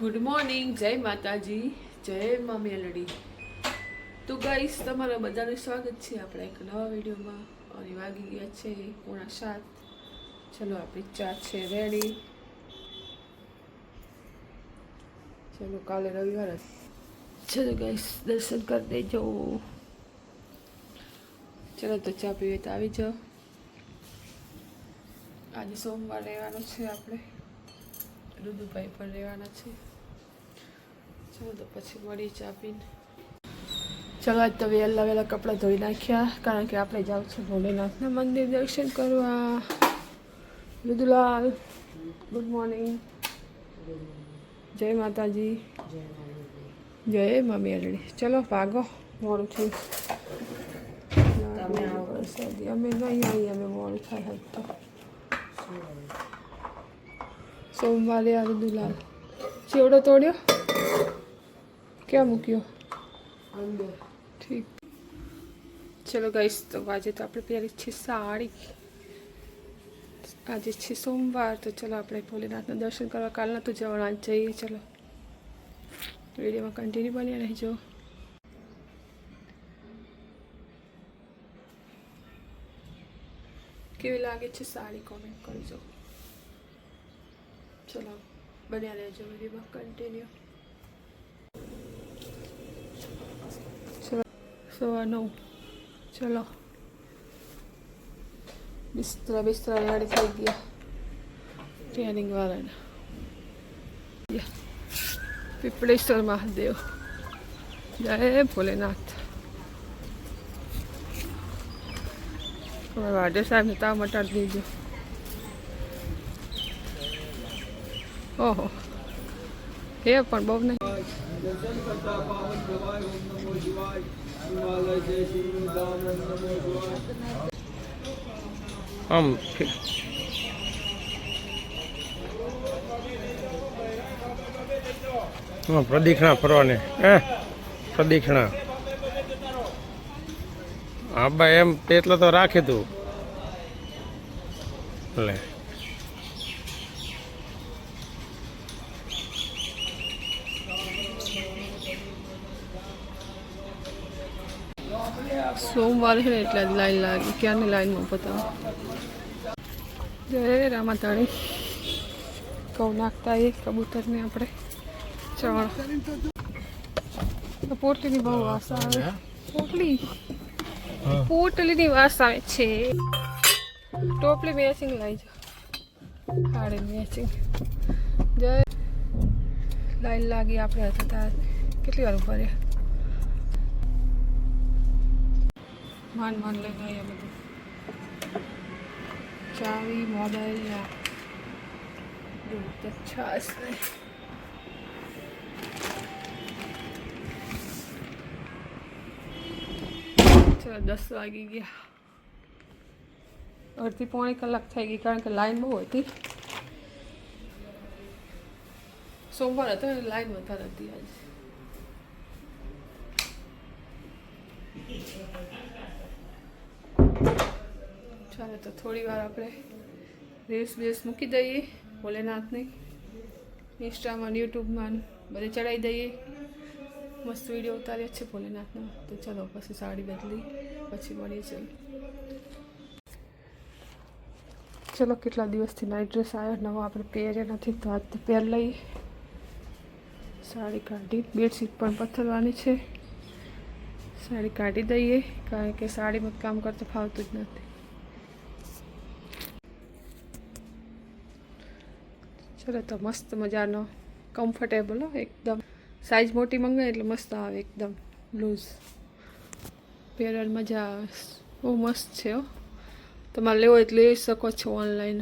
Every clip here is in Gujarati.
ગુડ મોર્નિંગ, જય માતાજી, જય મા મેલડી. તો ગાઈસ, તમારા બધાનું સ્વાગત છે આપણા એક નવા વિડીયોમાં. અને વાગી ગયા છે 6:45. ચલો, આપણી ચા છે રેડી. ચલો, કાલે રવિવાર જ. ચલો ગાઈસ, દર્શન કરી દેજો. ચલો તો ચા પીવે તો આવી જાઓ. આજે સોમવાર રહેવાનો છે આપણે. રુદુભાઈ પણ રહેવાના છે. ચલો તો પછી મળી ચા પીને. ચલો, આજ તો વહેલા કપડાં ધોઈ નાખ્યા, કારણ કે આપણે જાવ છે ભોલેનાથના મંદિર દર્શન કરવા. રુદુલાલ, ગુડ મોર્નિંગ, જય માતાજી, જય મા મેલડી. ચલો ભાગો, મોડું થયું. અમે નહીં આવીએ, અમે મોડું થાય તો. સોમવારે આ રુદુલાલ ચેવડો તોડ્યો, ક્યાં મૂક્યો? ઠીક. ચલો ગાઈસ, તો આજે તો આપણે પહેરી છે સાડી. આજે છે સોમવાર, તો ચલો આપણે ભોલેનાથના દર્શન કરવા. કાલના તો જવાનું, આજ જઈએ. ચલો, વિડીયોમાં કન્ટિન્યુ બની રહેજો. કેવી લાગે છે સાડી, કોમેન્ટ કરજો. ચલો, બન્યા રહેજો વિડીયોમાં કન્ટિન્યુ. 9:15. ચલો, બિસ્તરા રેડી થઈ ગયા ટ્રેનિંગ વાળાના. પીપળેશ્વર મહાદેવ, જય ભોલેનાથ. વાઢે સાહેબને તાવ મટાડી દીધો. ઓહો, હે પણ બહુ નહીં. આમ પ્રદક્ષિણા ફરવાની, પ્રદક્ષિણા. હા ભાઈ, એમ એટલે તો રાખે તું. એટલે સોમવાર છે ને એટલે જ લાઈન લાગી. ક્યારની લાઈનમાં બતાવો. જય રામાતાણી. કહું નાખતા એ કબૂતરને આપણે ચણ. પોટલીની બહુ વાસ આવે. પોટલીની વાસ આવે છે. ટોપલી મેચિંગ લાવી જાઓ, હાડે મેચિંગ. જય. લાઈન લાગી આપણે હતા કેટલી વાર ઉભા રહ્યા. માન લઈને આવ્યા બધું. ચાવી, મોબાઈલ, દૂધ, છાશ. ચલો, 10 વાગી ગયા. અડધી પોણી કલાક થઈ ગઈ, કારણ કે લાઈન બહુ હતી. સોમવાર હતો ને, લાઈન વધારે હતી આજે. ચાલો, તો થોડી વાર આપણે રીલ્સ મૂકી દઈએ ભોલેનાથની. ઇન્સ્ટામાં, યુટ્યુબમાં બધે ચડાવી દઈએ. મસ્ત વિડીયો ઉતાર્યા છે ભોલેનાથનો. તો ચલો, પછી સાડી બદલી પછી મળીએ. ચલો, કેટલા દિવસથી નાઇટ ડ્રેસ આવ્યો નવો, આપણે પહેર્યા નથી, તો આજ તો પહેર લઈએ. સાડી કાઢી, બેડશીટ પણ પથરવાની છે. સાડી કાઢી દઈએ, કારણ કે સાડીમાં કામ કરતા ફાવતું જ નથી. ચલો, તો મસ્ત મજાનો કમ્ફર્ટેબલ એકદમ. સાઈઝ મોટી મંગાવી એટલે મસ્ત આવે, એકદમ લૂઝ. પહેરવાની મજા આવે, બહુ મસ્ત છે. તમારે લેવો હોય તો લઈ શકો છો ઓનલાઈન.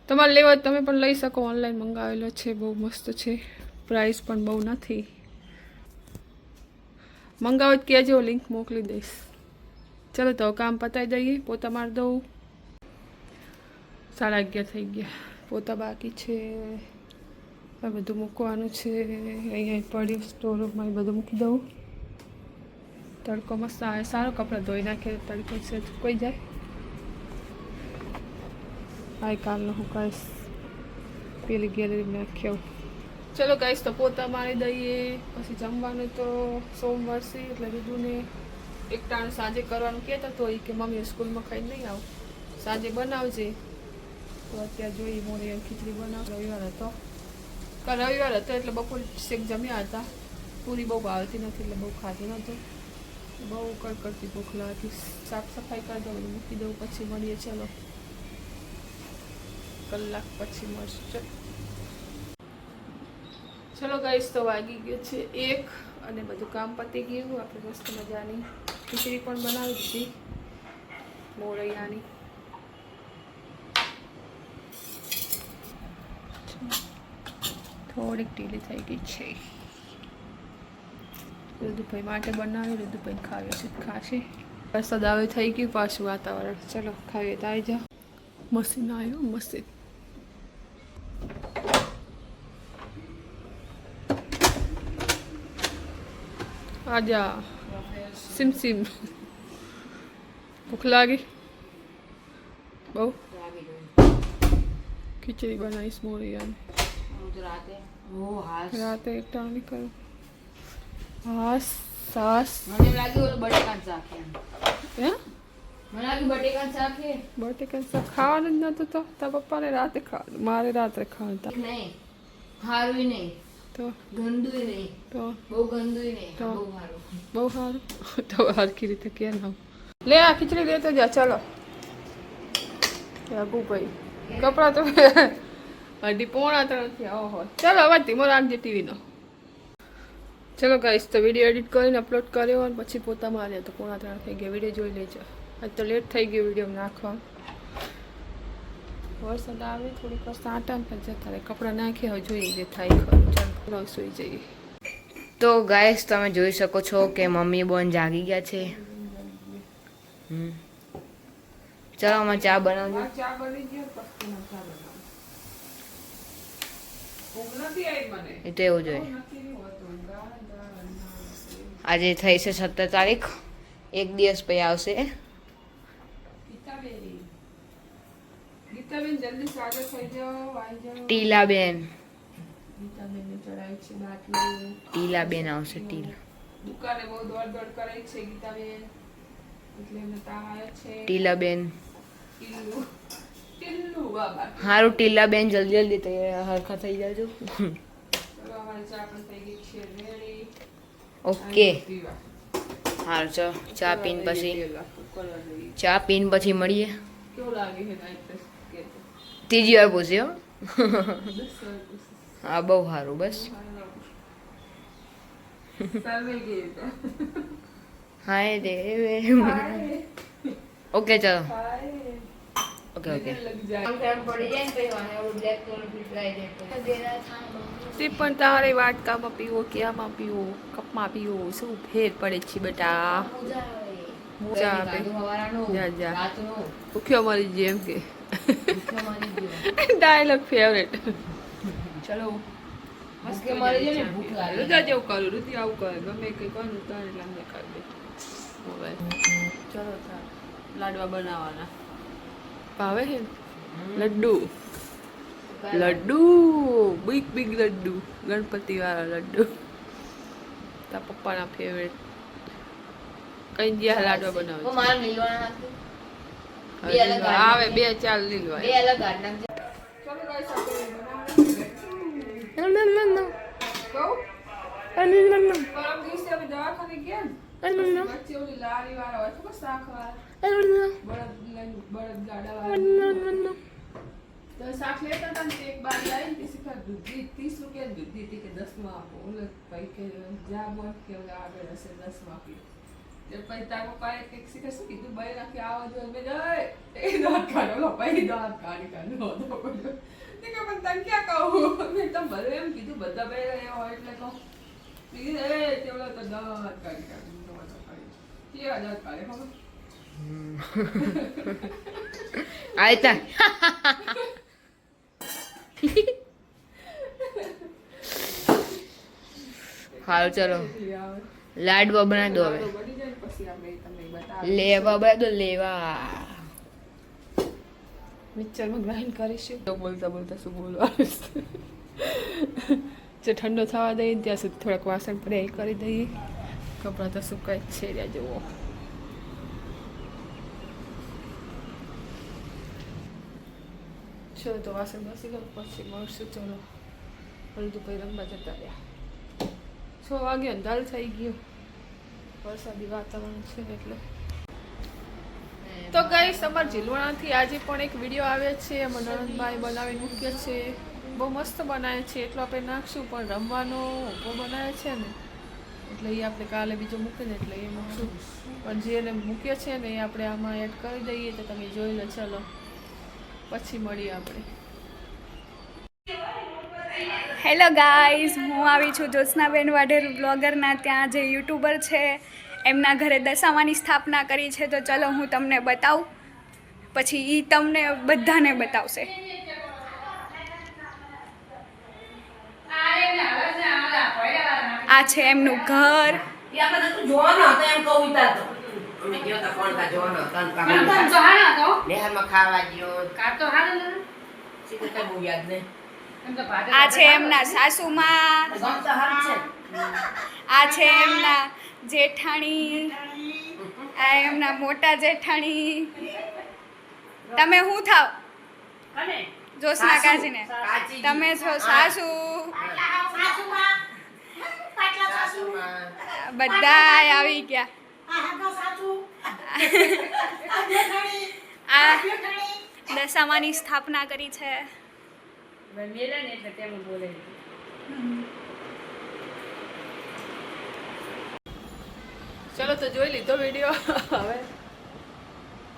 તમારે લેવો હોય તમે પણ લઈ શકો. ઓનલાઈન મંગાવેલો છે, બહુ મસ્ત છે. પ્રાઇસ પણ બહુ નથી. મંગાવો જ કહેજો, લિંક મોકલી દઈશ. ચલો, તો કામ પતાવી દઈએ. પોતા મારી દઉં. 11:30 થઈ ગયા. પોતા બાકી છે. આ બધું મૂકવાનું છે. અહીંયા પડ્યું સ્ટોરરૂમમાં, એ બધું મૂકી દઉં. તડકો મસ્ત આવે. સારો કપડાં ધોઈ નાખે, તડકો છે કોઈ જાય. આ કાલનો હું કહીશ, પેલી ગેલેરી નાખ્યો. ચલો ગાઈસ તો પોતા મારી દઈએ, પછી જમવાનું તો સોમવારથી એટલે રુદુને એક ટાણું સાંજે કરવાનું કહેતો હતો કે મમ્મી સ્કૂલમાં ખાઈને નહીં આવું, સાંજે બનાવજે. તો અત્યારે જોઈએ મોરે ખીચડી બનાવ. રવિવાર હતો, કાલ રવિવાર હતો એટલે બપોર શેક જમ્યા હતા. પૂરી બહુ ભાવતી નથી એટલે બહુ ખાધી નહોતું. બહુ કડકડતી ભૂખ લાગી. સાફ સફાઈ કરી દઉં, મૂકી દઉં, પછી મળીએ. ચલો કલાક પછી મળશે. ચલો ગાઈસ તો વાગી ગયો છે 1 અને બધું કામ પતી ગયું. આપણે મસ્ત મજાની ખીચડી પણ બનાવી દીધી મોરૈયાની. થોડીક ઢીલી થઈ ગઈ છે. રુદુભાઈ માટે બનાવી, રુદુભાઈ ખાવી છે ખાશે. વરસાદ આવે થઈ ગયું પાછું વાતાવરણ. ચલો ખાવીએ તો આવી જાઓ. મશીન આવ્યું મશીન. આજા sim sim. ભૂખ લાગી બહુ. ખીચડી બનાવીશ મોરૈયાની. રાતે એક ટાણી કરું. હાસ સાસ. મને લાગ્યું ઓલું બટેકાનું શાક એમ. હે મને લાગ્યું બટેકાનું શાક છે. બટેકાનું શાક ખાવાનું જ નતું તો તારા પપ્પાને રાતે ખાવાનું, મારે રાત્રે ખાવાનું. નહીં સારું નહીં તો ગંદુય નહીં, તો બહુ ગંદુય નહીં, તો બહુ સારું. બહુ સારું. તો હરખી રીતે કે ના લે આ ખીચડી લેતો જા. ચલો આગુ ભાઈ કપડાં તો 2:45 થયા. ઓહો ચાલો અવાજ ધીમો રાખજે ટીવીનો. ચલો ગાઈસ તો વિડીયો એડિટ કરીને અપલોડ કર્યો અને પછી પોતા માર્યા તો 2:45 થઈ ગયા. વિડીયો જોઈ લેજો. આજ તો લેટ થઈ ગયો વિડીયો નાખવા. વરસાદ આવે થોડીક વાર સાંટા પણ જતા રહે. કપડાં નાખ્યા હોય જોઈએ જે થાય ખરું. ચાલો સુઈ જઈએ. તો ગાઈસ તમે જોઈ શકો છો કે મમ્મી બોન જાગી ગયા છે. ચલો અમે ચા બનાવજો. ચા બની ગયો પછી ચા બનાવ. ઊંઘ નથી આવી મને. એ તો એવું જોઈએ. આજે થઈ છે 17 તારીખ, એક દિવસ પછી આવશે. ગીતાબેન જલ્દી સાજો થઈ જાઓ, આવી જાઓ. ટીલાબેન, ગીતાબેનને ચડાવી છે બાટલી. ટીલાબેન આવશે. ટીલા દુકાને બહુ દોડ દોડ કરે છે ગીતાબેન, એટલે એમને તાવ આવ્યો છે. ટીલાબેન ટીલ્લુ ટીલ્લુ બાબા. સારું ટીલાબેન જલ્દી જલ્દી તૈયાર હરખા થઈ જાજો. ચલો અમારી ચા પણ થઈ ગઈ છે રેડી. ઓકે પીવા સારું ચલો ચા પીને પછી કલર લઈએ. ચા પીને પછી મળીએ. કેવું લાગે છે નાઈટ કે તો ત્રીજી વાર પૂછ્યો. બસ હા બહુ સારું. બસ સર્વે ગઈ તો હાય રે. ઓકે ચલો. હાય ઓકે ઓકે. લગ જાય. તે પણ તારે વાટકામાં પીવો કે આમાં પીવો, કપમાં પીવો, શું ફેર પડે છે બેટા? મજા આવે. જા જા ભૂખ્યો મરી જાય એમ કે ડાયલોગ ફેવરેટ. ચલો રુદા જેવું કરું, રુધિ આવું કરે, ગમે કંઈ કોણ ઉતાર એટલે અમને કરી દે. હવે ચલો લાડવા બનાવવાના. ભાવે છે લડ્ડુ. લડ્ડુ બિગ બિગ લડ્ડુ, ગણપતિ વાળા લડ્ડુ. તારા પપ્પાના ફેવરેટ. કઈ જ્યાં લાડવા બનાવે આવે 2-4 લીલવા. ચલો ગાઈસ આપણે બનાવવાનું. કહું પરમ દિવસે અમે દવાખાને ગયા ને વચ્ચે ઓલી લારી વાળા હોય ખબર શાક વાળા બળદ ગાડા વાળા તો શાક લેતા હતા ને એક બારી આવી ને શીખર દૂધી 30 રૂપિયા દૂધી હતી કે 10 માં આપો. ઓલે ભાઈ કે જા બોલ કે આગળ હશે 10 માં આપી. પછી તારા પપ્પાએ કંઈક શીખર શું કીધું ભાઈ નાખી આવો જો મેં એ દાંત કાઢો ભાઈ દાંત કાઢી કાઢો કે પણ તને ક્યાં કહું મેં તમે ભલે એમ કીધું બધા ભાઈ એવા હોય એટલે કહું કીધું એ તેવડો તો દાંત કાઢી કાઢી કેવા દાંત કાઢે ખબર આયતા હાલ ચલો લાડવા બનાવી દો હવે. લેવા બનાવી દો લેવા. મિક્સરમાં ગ્રાઇન્ડ કરીશું તો બોલતા બોલતા શું બોલવાનું જે ઠંડો થવા દઈએ ને ત્યાં સુધી થોડાક વાસણ પડે એ કરી દઈએ. કપડાં તો સુકાય જ છે રહ્યા જુઓ. ચલો તો વાસણ ઘસી લો પછી મળશું. ચલો હળદું પછી રમવા જતા રહ્યા. 6 વાગે અંધારું થઈ ગયું. વરસાદી વાતાવરણ છે એટલે. તો ગાઈસ અમારા જીલવાણાથી આજે પણ એક વિડીયો આવે છે. અમારા નણંદભાઈ બનાવીને મૂક્યો છે. બહુ મસ્ત બનાવે છે એટલો આપણે નાખશું, પણ રમવાનો ઊભો બનાવે છે ને એટલે એ આપણે કાલે બીજો મૂકીને એટલે એ મૂકશું. પણ જે એને મૂક્યો છે ને એ આપણે આમાં એડ કરી દઈએ તો તમે જોઈ લો. ચલો પછી મળીએ આપણે. હેલો ગાઈઝ, હું આવી છું જ્યોત્સનાબેન વાઢેર બ્લોગરના ત્યાં, જે યુટ્યુબર છે એમના ઘરે દશામાની સ્થાપના કરી છે. તો ચલો હું તમને બતાવું, પછી એ તમને બધાને બતાવશે. આ છે એમનું ઘર. આ છે એમના સાસુમાં, આ છે એમના જેઠાણી, આ એમના મોટા જેઠાણી. તમે શું થાવ? જોશના કાજીને તમે છો સાસુ. બધા આવી ગયા. આ દશામાની સ્થાપના કરી છે. ચલો તો જોઈ લીધો વિડીયો. હવે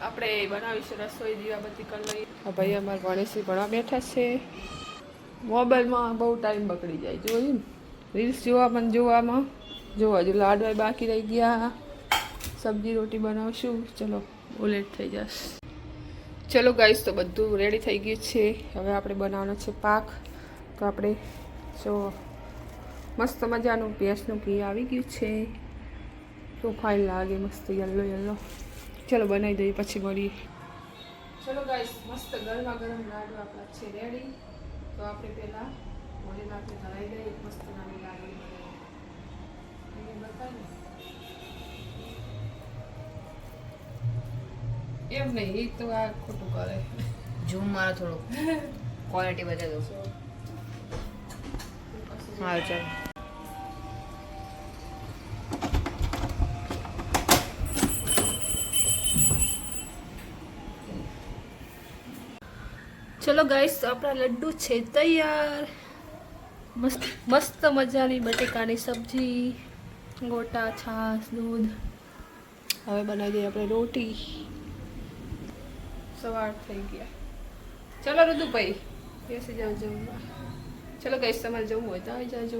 આપણે બનાવીશું રસોઈ. દીવાબત્તી કરી લઈએ. ભાઈ અમારા ગણેશજી ભણવા બેઠા છે. મોબાઈલમાં બહુ ટાઈમ બગડી જાય. જોયું ને રીલ્સ જોવામાં જોવા જો લાડવા બાકી રહી ગયા. સબ્જી રોટી બનાવશું. ચલો ઓલેટ થઈ જશે. ચલો ગાઈસ, તો બધું રેડી થઈ ગયું છે. હવે આપણે બનાવવાનો છે પાક. તો આપણે જો મસ્ત મજાનું ભેંસનું ઘી આવી ગયું છે. તો ફાઇન લાગે મસ્ત યલો યલો. ચલો બનાવી દઈએ પછી મળીએ. ચલો ગાઈસ, મસ્ત ગરમા ગરમ લાડવા આપણા છે રેડી. તો આપણે પહેલાં મોઢે નાખી ધરાઈ દઈએ. મસ્ત નાની લાડવી બનાવી એમ નહીં, એ તો આ ખોટું કરે. ઝૂમ મારો થોડો ક્વોલિટી બતાવી દો. હા ચાલો. ચલો ગાઈસ, આપણા લડ્ડુ છે તૈયાર. મસ્ત મસ્ત મજાની બટેકાની સબ્જી, ગોટા, છાશ, દૂધ. હવે બનાવી દઈએ આપણે રોટી. સવાર થઈ ગયા. ચલો રુદુભાઈ બેસી જાઓ જમવા. चलो गाइस, समझ जाऊँ होता है जा जो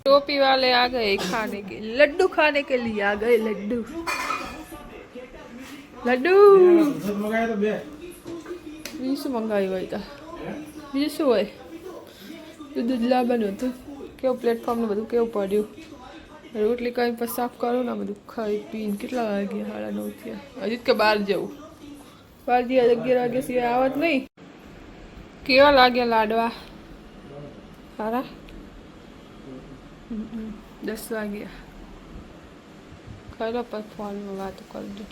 टोपी वाले आ गए खाने के लड्डू खाने के लिए आ गए. लड्डू लड्डू बीजू શું મંગાવ્યું હોય? બીજું શું હોય? દૂધ લાવવાનું હતું. કેવું પ્લેટફોર્મનું બધું કેવું પડ્યું. રોટલી કંઈ પછી સાફ કરો ને બધું ખાઈ પીને. કેટલા વાગ્યા? 9:30 થયા. હજી કે બહાર જવું. બહાર જઈએ 11 વાગ્યા સિવાય આવત નહીં. કેવા લાગ્યા લાડવા? સારા? 10 વાગ્યા. ખાઈ લો પછી ફોનમાં વાતો કરજો.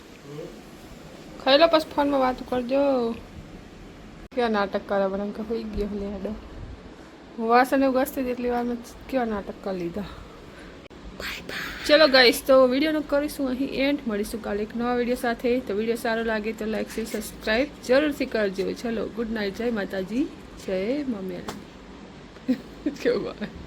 ખાઈ લો પછી ફોનમાં વાતો કરજો. કેવા નાટક કરે મને કે હોઈ ગયો લેડો. હું વાસણ એવું ઘસતી હતી એટલી વારમાં કેવા નાટક કરી લીધા. ચલો ગાઈસ, તો વિડીયોનો કરીશું અહીં એન્ડ. મળીશું કાલે એક નવા વિડીયો સાથે. તો વિડીયો સારો લાગે તો લાઈક શેર સબસ્ક્રાઈબ જરૂરથી કરજો. ચલો ગુડ નાઇટ. જય માતાજી, જય મમ્મી. કેવું